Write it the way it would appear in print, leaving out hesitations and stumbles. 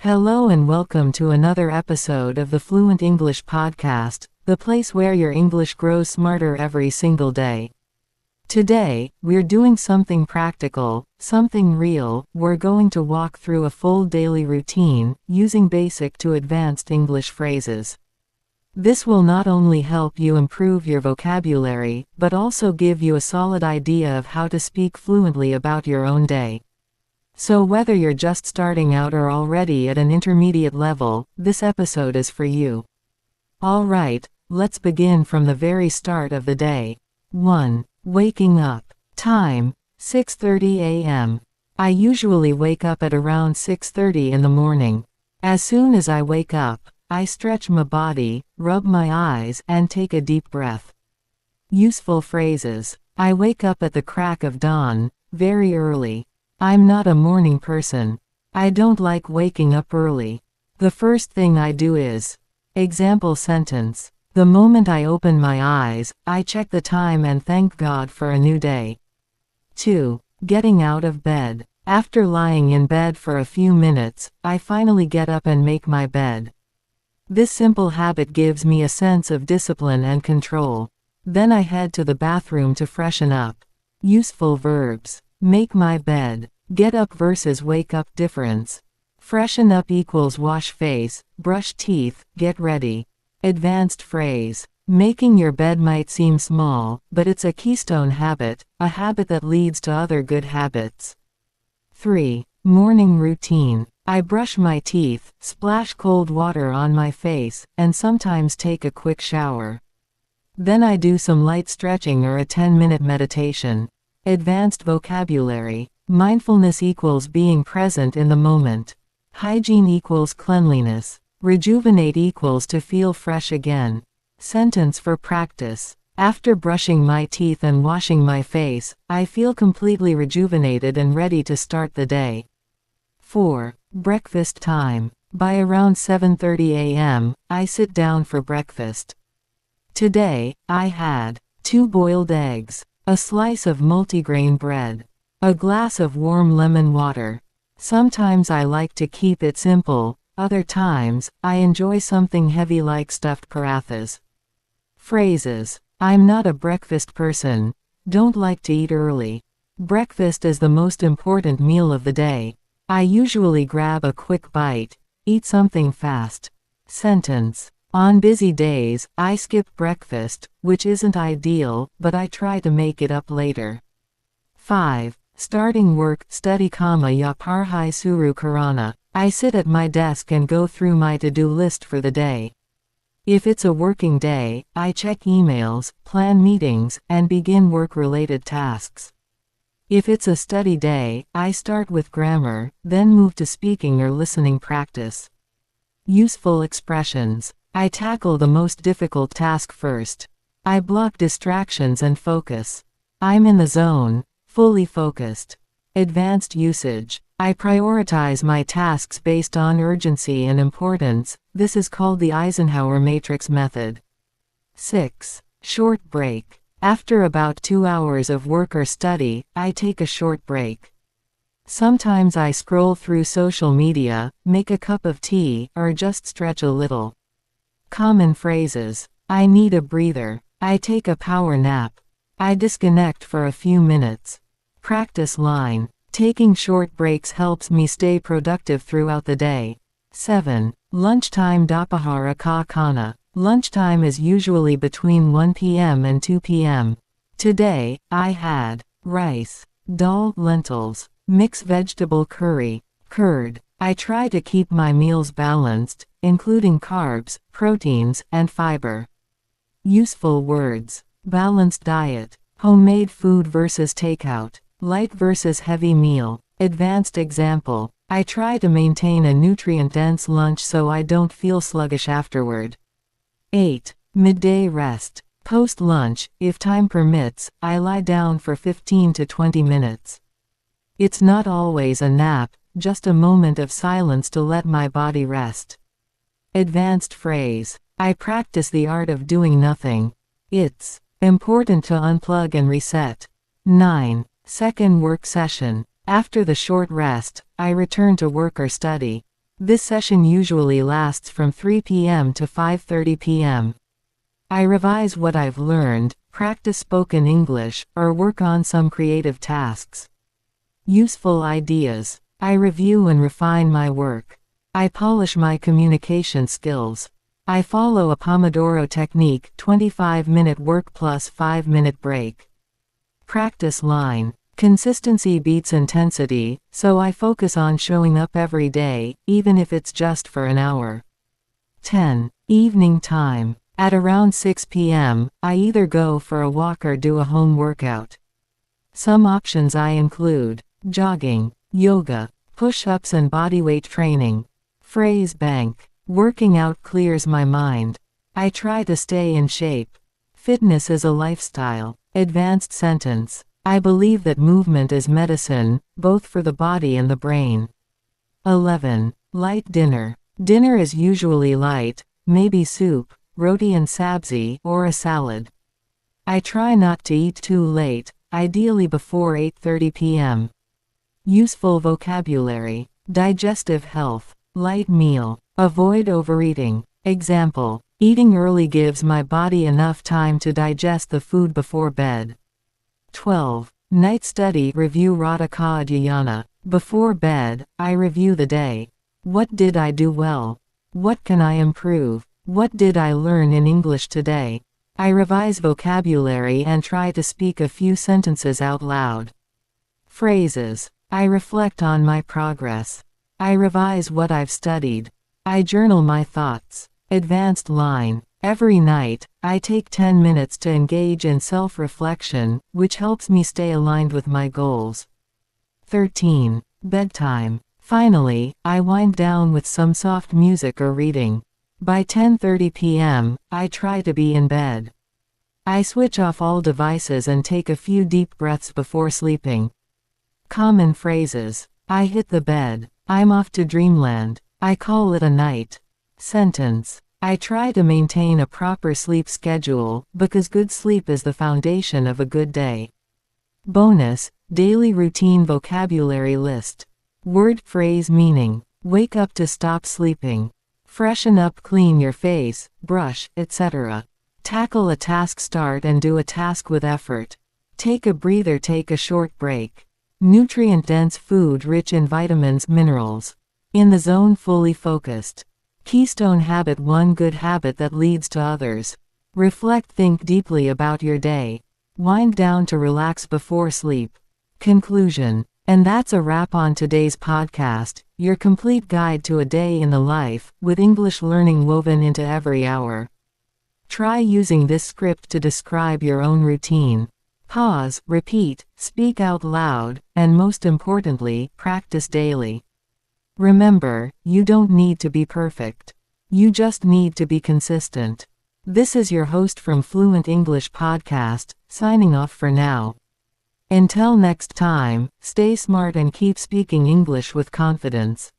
Hello and welcome to another episode of the Fluent English Podcast, the place where your English grows smarter every single day. Today, we're doing something practical, something real. We're going to walk through a full daily routine, using basic to advanced English phrases. This will not only help you improve your vocabulary, but also give you a solid idea of how to speak fluently about your own day. So whether you're just starting out or already at an intermediate level, this episode is for you. Alright, let's begin from the very start of the day. 1. Waking up. Time, 6:30 a.m. I usually wake up at around 6:30 in the morning. As soon as I wake up, I stretch my body, rub my eyes, and take a deep breath. Useful phrases. I wake up at the crack of dawn, very early. I'm not a morning person. I don't like waking up early. The first thing I do is. Example sentence. The moment I open my eyes, I check the time and thank God for a new day. 2. Getting out of bed. After lying in bed for a few minutes, I finally get up and make my bed. This simple habit gives me a sense of discipline and control. Then I head to the bathroom to freshen up. Useful verbs. Make my bed. Get up versus wake up difference. Freshen up equals wash face, brush teeth, get ready. Advanced phrase. Making your bed might seem small, but it's a keystone habit, a habit that leads to other good habits. 3. Morning routine. I brush my teeth, splash cold water on my face, and sometimes take a quick shower. Then I do some light stretching or a 10-minute meditation. Advanced vocabulary. Mindfulness equals being present in the moment. Hygiene equals cleanliness. Rejuvenate equals to feel fresh again. Sentence for practice. After brushing my teeth and washing my face, I feel completely rejuvenated and ready to start the day. 4. Breakfast time. By around 7:30 a.m., I sit down for breakfast. Today, I had 2 boiled eggs, a slice of multigrain bread, a glass of warm lemon water. Sometimes I like to keep it simple, other times, I enjoy something heavy like stuffed parathas. Phrases. I'm not a breakfast person. Don't like to eat early. Breakfast is the most important meal of the day. I usually grab a quick bite, eat something fast. Sentence. On busy days, I skip breakfast, which isn't ideal, but I try to make it up later. 5. Starting work, study ya parhai suru karana. I sit at my desk and go through my to-do list for the day. If it's a working day, I check emails, plan meetings, and begin work-related tasks. If it's a study day, I start with grammar, then move to speaking or listening practice. Useful expressions. I tackle the most difficult task first. I block distractions and focus. I'm in the zone, fully focused. Advanced usage. I prioritize my tasks based on urgency and importance. This is called the Eisenhower matrix method. 6. Short break. After about 2 hours of work or study, I take a short break. Sometimes I scroll through social media, make a cup of tea, or just stretch a little. Common phrases. I need a breather. I take a power nap. I disconnect for a few minutes. Practice line. Taking short breaks helps me stay productive throughout the day. 7. Lunchtime dapahara ka kana. Lunchtime is usually between 1 p.m. and 2 p.m. Today, I had rice, dal, lentils, mixed vegetable curry, curd. I try to keep my meals balanced, including carbs, proteins, and fiber. Useful words. Balanced diet. Homemade food versus takeout. Light versus heavy meal. Advanced example. I try to maintain a nutrient-dense lunch so I don't feel sluggish afterward. 8. Midday rest. Post-lunch, if time permits, I lie down for 15 to 20 minutes. It's not always a nap, just a moment of silence to let my body rest. Advanced phrase. I practice the art of doing nothing. It's important to unplug and reset. 9. Second work session. After the short rest, I return to work or study. This session usually lasts from 3 p.m. to 5:30 p.m. I revise what I've learned, practice spoken English, or work on some creative tasks. Useful ideas. I review and refine my work. I polish my communication skills. I follow a Pomodoro technique, 25-minute work plus 5-minute break. Practice line. Consistency beats intensity, so I focus on showing up every day, even if it's just for an hour. 10. Evening time. At around 6 p.m., I either go for a walk or do a home workout. Some options I include jogging, yoga, push-ups and bodyweight training. Phrase bank. Working out clears my mind. I try to stay in shape. Fitness is a lifestyle. Advanced sentence. I believe that movement is medicine, both for the body and the brain. 11. Light dinner. Dinner is usually light, maybe soup, roti and sabzi, or a salad. I try not to eat too late, ideally before 8:30 p.m. Useful vocabulary. Digestive health. Light meal. Avoid overeating. Example: eating early gives my body enough time to digest the food before bed. 12. Night study review Rata Kaadhyayana. Before bed, I review the day. What did I do well? What can I improve? What did I learn in English today? I revise vocabulary and try to speak a few sentences out loud. Phrases. I reflect on my progress. I revise what I've studied. I journal my thoughts. Advanced line. Every night, I take 10 minutes to engage in self-reflection, which helps me stay aligned with my goals. 13. Bedtime. Finally, I wind down with some soft music or reading. By 10:30 p.m., I try to be in bed. I switch off all devices and take a few deep breaths before sleeping. Common phrases. I hit the bed. I'm off to dreamland. I call it a night. Sentence. I try to maintain a proper sleep schedule, because good sleep is the foundation of a good day. Bonus. Daily routine vocabulary list. Word, phrase, meaning. Wake up to stop sleeping. Freshen up, clean your face, brush, etc. Tackle a task, start and do a task with effort. Take a breather, take a short break. Nutrient-dense food rich in vitamins, minerals. In the zone, fully focused. Keystone habit, one good habit that leads to others. Reflect, think deeply about your day. Wind down to relax before sleep. Conclusion. And that's a wrap on today's podcast, your complete guide to a day in the life, with English learning woven into every hour. Try using this script to describe your own routine. Pause, repeat, speak out loud, and most importantly, practice daily. Remember, you don't need to be perfect. You just need to be consistent. This is your host from Fluent English Podcast, signing off for now. Until next time, stay smart and keep speaking English with confidence.